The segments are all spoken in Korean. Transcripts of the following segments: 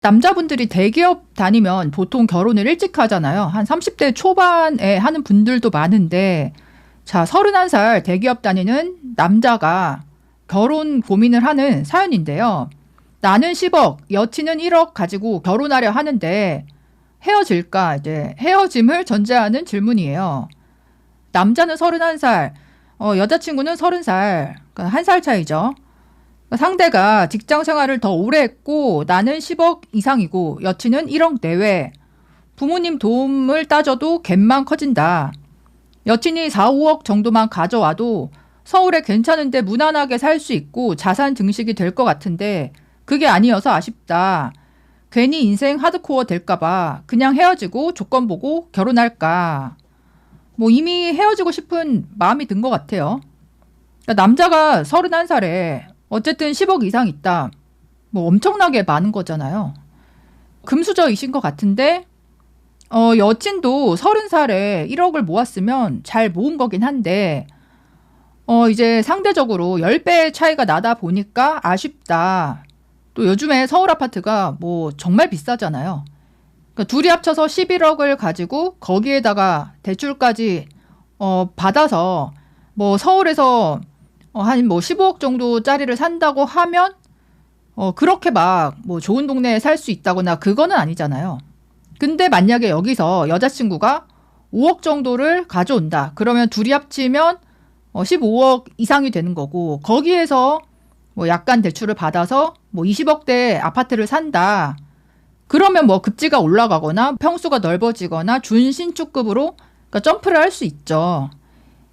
남자분들이 대기업 다니면 보통 결혼을 일찍 하잖아요. 한 30대 초반에 하는 분들도 많은데, 자, 31살 대기업 다니는 남자가 결혼 고민을 하는 사연인데요. 나는 10억, 여친은 1억 가지고 결혼하려 하는데 헤어질까? 이제 헤어짐을 전제하는 질문이에요. 남자는 31살, 여자친구는 30살, 그러니까 1살 차이죠. 상대가 직장 생활을 더 오래 했고 나는 10억 이상이고 여친은 1억 내외. 부모님 도움을 따져도 갭만 커진다. 여친이 4, 5억 정도만 가져와도 서울에 괜찮은데 무난하게 살 수 있고 자산 증식이 될 것 같은데 그게 아니어서 아쉽다. 괜히 인생 하드코어 될까봐 그냥 헤어지고 조건 보고 결혼할까. 뭐 이미 헤어지고 싶은 마음이 든 것 같아요. 그러니까 남자가 31살에 어쨌든 10억 이상 있다. 뭐 엄청나게 많은 거잖아요. 금수저이신 것 같은데 여친도 30살에 1억을 모았으면 잘 모은 거긴 한데 이제 상대적으로 10배 차이가 나다 보니까 아쉽다. 또 요즘에 서울 아파트가 뭐 정말 비싸잖아요. 그러니까 둘이 합쳐서 11억을 가지고 거기에다가 대출까지 받아서 뭐 서울에서 한 뭐 15억 정도짜리를 산다고 하면 그렇게 막 뭐 좋은 동네에 살 수 있다거나 그거는 아니잖아요. 근데 만약에 여기서 여자친구가 5억 정도를 가져온다. 그러면 둘이 합치면 15억 이상이 되는 거고 거기에서 뭐 약간 대출을 받아서 뭐 20억대 아파트를 산다. 그러면 뭐 급지가 올라가거나 평수가 넓어지거나 준신축급으로 그러니까 점프를 할 수 있죠.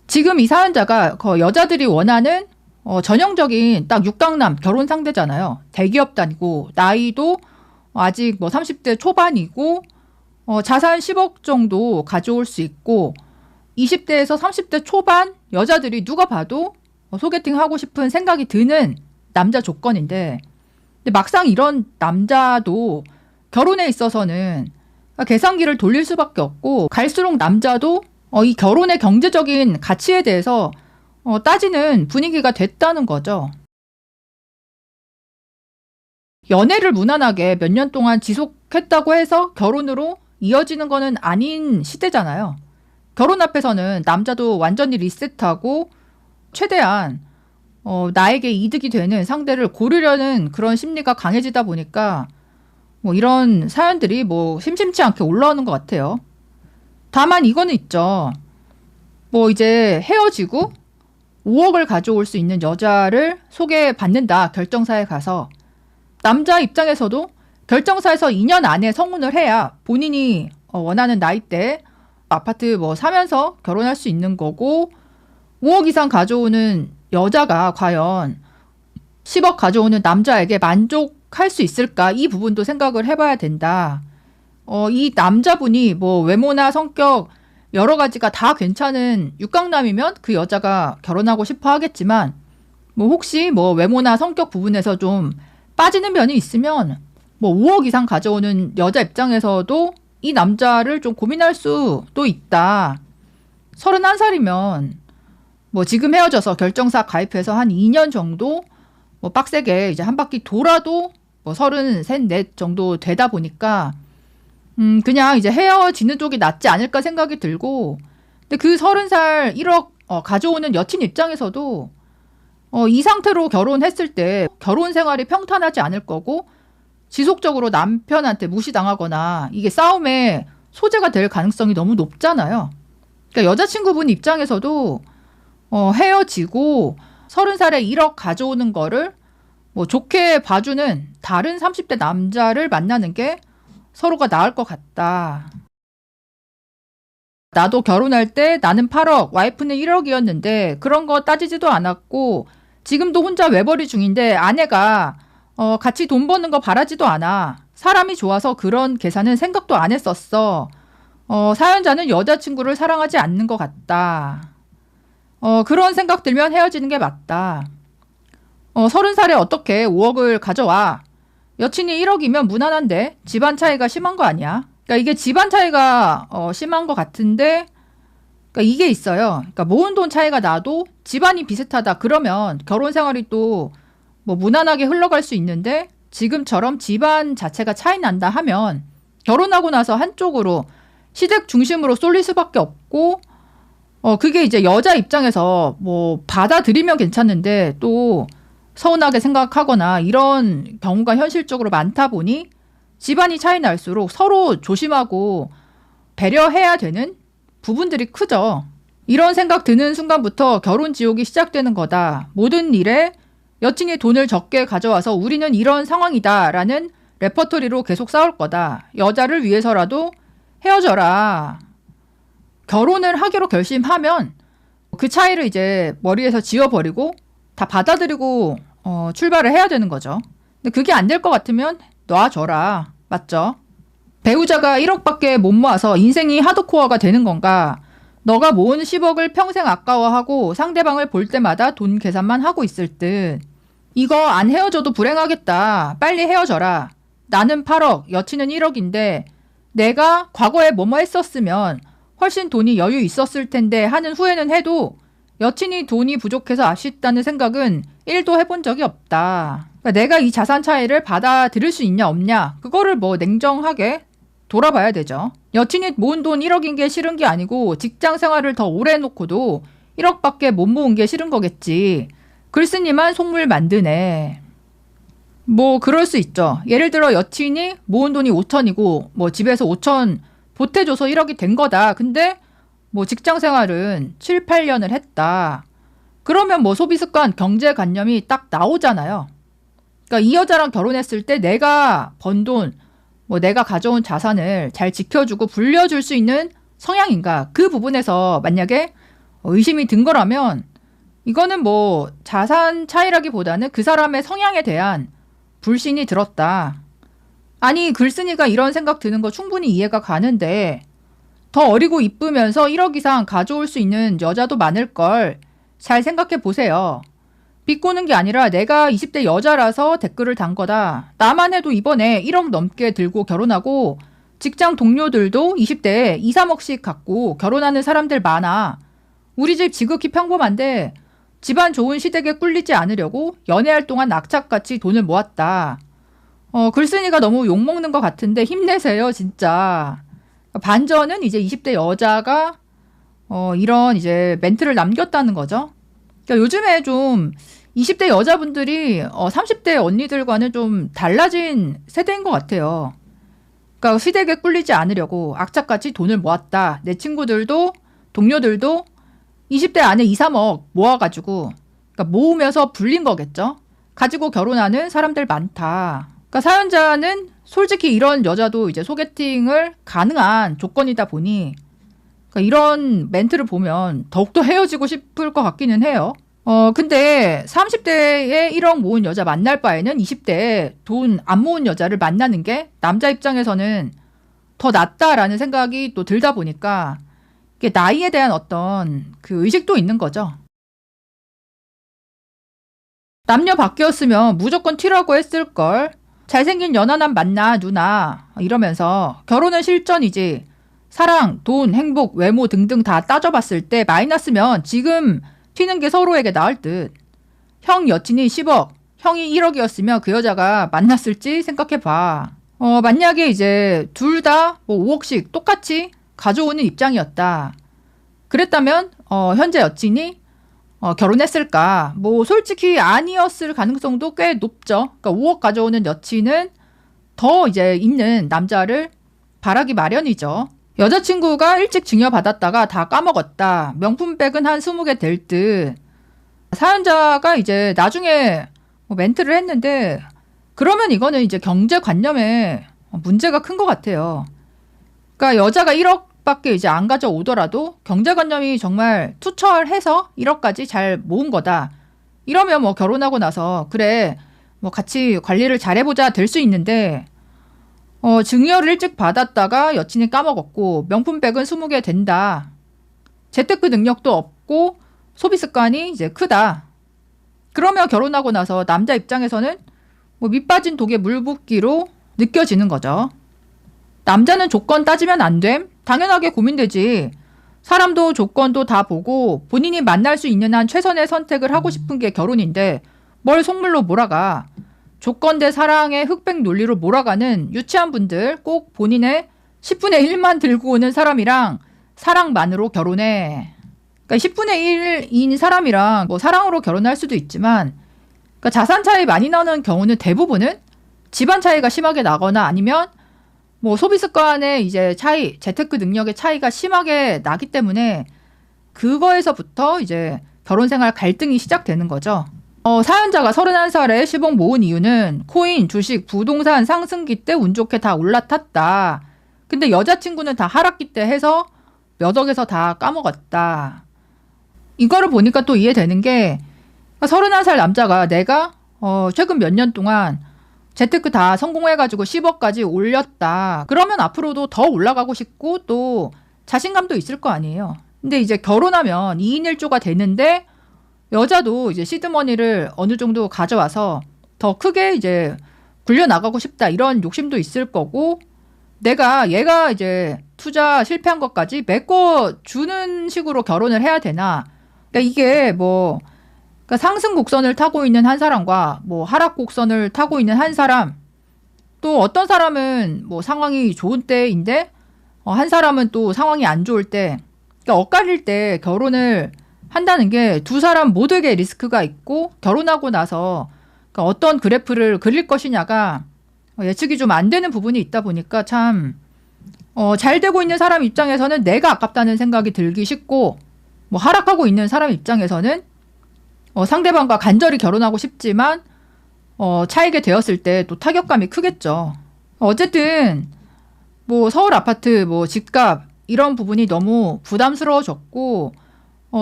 지금 이 사연자가 여자들이 원하는 전형적인 딱 육강남 결혼 상대잖아요. 대기업 다니고 나이도 아직 뭐 30대 초반이고 자산 10억 정도 가져올 수 있고 20대에서 30대 초반 여자들이 누가 봐도 소개팅 하고 싶은 생각이 드는 남자 조건인데 근데 막상 이런 남자도 결혼에 있어서는 계산기를 돌릴 수밖에 없고 갈수록 남자도 이 결혼의 경제적인 가치에 대해서 따지는 분위기가 됐다는 거죠. 연애를 무난하게 몇 년 동안 지속했다고 해서 결혼으로 이어지는 거는 아닌 시대잖아요. 결혼 앞에서는 남자도 완전히 리셋하고 최대한 나에게 이득이 되는 상대를 고르려는 그런 심리가 강해지다 보니까 뭐 이런 사연들이 뭐 심심치 않게 올라오는 것 같아요. 다만 이거는 있죠. 뭐 이제 헤어지고 5억을 가져올 수 있는 여자를 소개받는다. 결정사에 가서. 남자 입장에서도 결정사에서 2년 안에 성혼을 해야 본인이 원하는 나이대 아파트 뭐 사면서 결혼할 수 있는 거고 5억 이상 가져오는 여자가 과연 10억 가져오는 남자에게 만족할 수 있을까? 이 부분도 생각을 해봐야 된다. 이 남자분이 뭐 외모나 성격 여러 가지가 다 괜찮은 육강남이면 그 여자가 결혼하고 싶어 하겠지만 뭐 혹시 뭐 외모나 성격 부분에서 좀 빠지는 면이 있으면 뭐 5억 이상 가져오는 여자 입장에서도 이 남자를 좀 고민할 수도 있다. 31살이면 뭐 지금 헤어져서 결정사 가입해서 한 2년 정도 뭐 빡세게 이제 한 바퀴 돌아도 뭐 33, 4 정도 되다 보니까 그냥 이제 헤어지는 쪽이 낫지 않을까 생각이 들고 근데 그 30살 1억 가져오는 여친 입장에서도 이 상태로 결혼했을 때 결혼 생활이 평탄하지 않을 거고 지속적으로 남편한테 무시당하거나 이게 싸움의 소재가 될 가능성이 너무 높잖아요. 그러니까 여자친구분 입장에서도 헤어지고 30살에 1억 가져오는 거를 뭐 좋게 봐주는 다른 30대 남자를 만나는 게 서로가 나을 것 같다. 나도 결혼할 때 나는 8억, 와이프는 1억이었는데 그런 거 따지지도 않았고 지금도 혼자 외벌이 중인데 아내가 같이 돈 버는 거 바라지도 않아. 사람이 좋아서 그런 계산은 생각도 안 했었어. 사연자는 여자친구를 사랑하지 않는 것 같다. 그런 생각 들면 헤어지는 게 맞다. 30살에 어떻게 5억을 가져와? 여친이 1억이면 무난한데 집안 차이가 심한 거 아니야? 그러니까 이게 집안 차이가 심한 것 같은데 그러니까 이게 있어요. 그러니까 모은 돈 차이가 나도 집안이 비슷하다. 그러면 결혼 생활이 또 뭐 무난하게 흘러갈 수 있는데 지금처럼 집안 자체가 차이 난다 하면 결혼하고 나서 한쪽으로 시댁 중심으로 쏠릴 수밖에 없고 그게 이제 여자 입장에서 뭐 받아들이면 괜찮은데 또 서운하게 생각하거나 이런 경우가 현실적으로 많다 보니 집안이 차이 날수록 서로 조심하고 배려해야 되는 부분들이 크죠. 이런 생각 드는 순간부터 결혼 지옥이 시작되는 거다. 모든 일에 여친이 돈을 적게 가져와서 우리는 이런 상황이다라는 레퍼토리로 계속 싸울 거다. 여자를 위해서라도 헤어져라. 결혼을 하기로 결심하면 그 차이를 이제 머리에서 지워버리고 다 받아들이고 출발을 해야 되는 거죠. 근데 그게 안 될 것 같으면 놔줘라. 맞죠? 배우자가 1억밖에 못 모아서 인생이 하드코어가 되는 건가? 너가 모은 10억을 평생 아까워하고 상대방을 볼 때마다 돈 계산만 하고 있을 듯. 이거 안 헤어져도 불행하겠다. 빨리 헤어져라. 나는 8억, 여친은 1억인데 내가 과거에 뭐뭐 했었으면 훨씬 돈이 여유 있었을 텐데 하는 후회는 해도 여친이 돈이 부족해서 아쉽다는 생각은 1도 해본 적이 없다. 그러니까 내가 이 자산 차이를 받아들일 수 있냐 없냐 그거를 뭐 냉정하게 돌아봐야 되죠. 여친이 모은 돈 1억인 게 싫은 게 아니고 직장 생활을 더 오래 해놓고도 1억밖에 못 모은 게 싫은 거겠지. 글쓴이만 속물 만드네. 뭐 그럴 수 있죠. 예를 들어 여친이 모은 돈이 5천이고 뭐 집에서 5천 보태줘서 1억이 된 거다. 근데 뭐 직장 생활은 7, 8년을 했다. 그러면 뭐 소비습관, 경제관념이 딱 나오잖아요. 그러니까 이 여자랑 결혼했을 때 내가 번 돈, 뭐 내가 가져온 자산을 잘 지켜주고 불려줄 수 있는 성향인가. 그 부분에서 만약에 의심이 든 거라면 이거는 뭐 자산 차이라기보다는 그 사람의 성향에 대한 불신이 들었다. 아니 글쓴이가 이런 생각 드는 거 충분히 이해가 가는데 더 어리고 이쁘면서 1억 이상 가져올 수 있는 여자도 많을 걸 잘 생각해 보세요. 비꼬는 게 아니라 내가 20대 여자라서 댓글을 단 거다. 나만 해도 이번에 1억 넘게 들고 결혼하고 직장 동료들도 20대에 2, 3억씩 갖고 결혼하는 사람들 많아. 우리 집 지극히 평범한데 집안 좋은 시댁에 꿀리지 않으려고 연애할 동안 악착같이 돈을 모았다. 글쓴이가 너무 욕먹는 것 같은데 힘내세요 진짜. 반전은 이제 20대 여자가 이런 이제 멘트를 남겼다는 거죠. 그러니까 요즘에 좀 20대 여자분들이 30대 언니들과는 좀 달라진 세대인 것 같아요. 그러니까 시댁에 꿀리지 않으려고 악착같이 돈을 모았다. 내 친구들도 동료들도 20대 안에 2, 3억 모아가지고 그러니까 모으면서 불린 거겠죠. 가지고 결혼하는 사람들 많다. 그러니까 사연자는 솔직히 이런 여자도 이제 소개팅을 가능한 조건이다 보니 그러니까 이런 멘트를 보면 더욱더 헤어지고 싶을 것 같기는 해요. 근데 30대에 1억 모은 여자 만날 바에는 20대에 돈 안 모은 여자를 만나는 게 남자 입장에서는 더 낫다라는 생각이 또 들다 보니까 이게 나이에 대한 어떤 그 의식도 있는 거죠. 남녀 바뀌었으면 무조건 튀라고 했을걸. 잘생긴 연하남 만나 누나 이러면서 결혼은 실전이지. 사랑, 돈, 행복, 외모 등등 다 따져봤을 때 마이너스면 지금 튀는 게 서로에게 나을 듯. 형 여친이 10억, 형이 1억이었으면 그 여자가 만났을지 생각해봐. 만약에 이제 둘 다 뭐 5억씩 똑같이 가져오는 입장이었다. 그랬다면 현재 여친이 결혼했을까? 뭐 솔직히 아니었을 가능성도 꽤 높죠. 그러니까 5억 가져오는 여친은 더 이제 있는 남자를 바라기 마련이죠. 여자친구가 일찍 증여받았다가 다 까먹었다. 명품백은 한 20개 될 듯. 사연자가 이제 나중에 뭐 멘트를 했는데 그러면 이거는 이제 경제관념에 문제가 큰 것 같아요. 그러니까 여자가 1억밖에 이제 안 가져오더라도 경제관념이 정말 투철해서 1억까지 잘 모은 거다. 이러면 뭐 결혼하고 나서 그래 뭐 같이 관리를 잘해보자 될 수 있는데 증여를 일찍 받았다가 여친이 까먹었고 명품백은 20개 된다. 재테크 능력도 없고 소비 습관이 이제 크다. 그러면 결혼하고 나서 남자 입장에서는 뭐 밑빠진 독에 물 붓기로 느껴지는 거죠. 남자는 조건 따지면 안 됨? 당연하게 고민되지. 사람도 조건도 다 보고 본인이 만날 수 있는 한 최선의 선택을 하고 싶은 게 결혼인데 뭘 속물로 몰아가. 조건 대 사랑의 흑백 논리로 몰아가는 유치한 분들 꼭 본인의 10분의 1만 들고 오는 사람이랑 사랑만으로 결혼해. 그러니까 10분의 1인 사람이랑 뭐 사랑으로 결혼할 수도 있지만 그러니까 자산 차이 많이 나는 경우는 대부분은 집안 차이가 심하게 나거나 아니면 뭐 소비 습관의 이제 차이, 재테크 능력의 차이가 심하게 나기 때문에 그거에서부터 이제 결혼 생활 갈등이 시작되는 거죠. 사연자가 31살에 10억 모은 이유는 코인, 주식, 부동산 상승기 때 운 좋게 다 올라탔다. 근데 여자친구는 다 하락기 때 해서 몇 억에서 다 까먹었다. 이거를 보니까 또 이해되는 게 31살 남자가 내가 최근 몇 년 동안 재테크 다 성공해가지고 10억까지 올렸다. 그러면 앞으로도 더 올라가고 싶고 또 자신감도 있을 거 아니에요. 근데 이제 결혼하면 2인 1조가 되는데 여자도 이제 시드머니를 어느 정도 가져와서 더 크게 이제 굴려나가고 싶다. 이런 욕심도 있을 거고 얘가 이제 투자 실패한 것까지 메꿔주는 식으로 결혼을 해야 되나. 그러니까 이게 뭐 그러니까 상승 곡선을 타고 있는 한 사람과 뭐 하락 곡선을 타고 있는 한 사람, 또 어떤 사람은 뭐 상황이 좋은 때인데 한 사람은 또 상황이 안 좋을 때, 그러니까 엇갈릴 때 결혼을 한다는 게 두 사람 모두에게 리스크가 있고 결혼하고 나서 그러니까 어떤 그래프를 그릴 것이냐가 예측이 좀 안 되는 부분이 있다 보니까 참 잘 되고 있는 사람 입장에서는 내가 아깝다는 생각이 들기 쉽고 뭐 하락하고 있는 사람 입장에서는 상대방과 간절히 결혼하고 싶지만 차이게 되었을 때 또 타격감이 크겠죠. 어쨌든 뭐 서울 아파트 뭐 집값 이런 부분이 너무 부담스러워졌고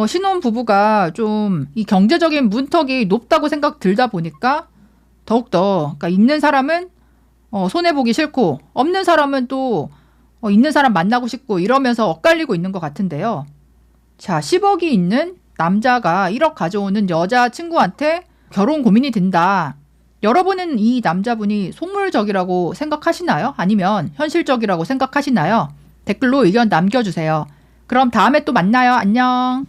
신혼 부부가 좀 이 경제적인 문턱이 높다고 생각 들다 보니까 더욱더 그러니까 있는 사람은 손해보기 싫고 없는 사람은 또 있는 사람 만나고 싶고 이러면서 엇갈리고 있는 것 같은데요. 자, 10억이 있는 남자가 1억 가져오는 여자친구한테 결혼 고민이 든다. 여러분은 이 남자분이 속물적이라고 생각하시나요? 아니면 현실적이라고 생각하시나요? 댓글로 의견 남겨주세요. 그럼 다음에 또 만나요. 안녕.